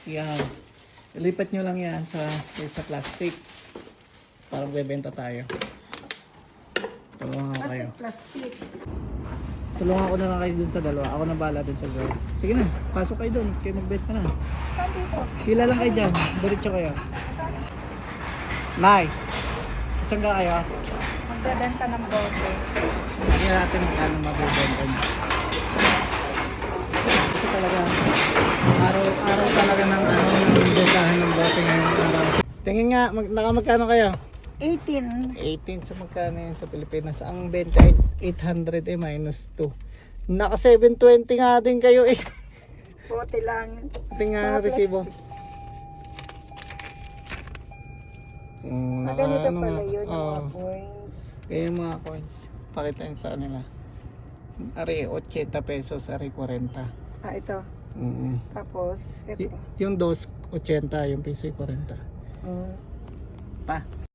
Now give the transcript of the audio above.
Yan. Ilipat nyo lang yan sa plastic. Para magbebenta tayo. Tulungan ko kayo. Plastic. Tulungan ko na lang kayo dun sa dalawa. Ako na bahala dun sa dalawa. Sige na, pasok kayo dun. Kayo magbenta na. Saan dito? Pila lang kayo dyan. Diretso kayo. Nay, isang ka kayo? Magbebenta ng bote. Hindi natin magkano mabibenta niyo. Ito talaga. Araw talaga ng bentahan ng bote ngayon. Tingin nga, nakamagkano kayo? 18. 18 sa magkano yun sa Pilipinas. Ang benta ay 800 minus 2. Naka 720 nga din kayo eh. Bote lang. Tingnan ang resibo. Ganito pala yun, yung mga Oh, coins. kaya yung mga coins. Pakita yun sa kanila. Ari 80 pesos, ari 40. Ah, ito. Tapos, ito. Yung dos 80, yung piso ay 40. Mm. Pa.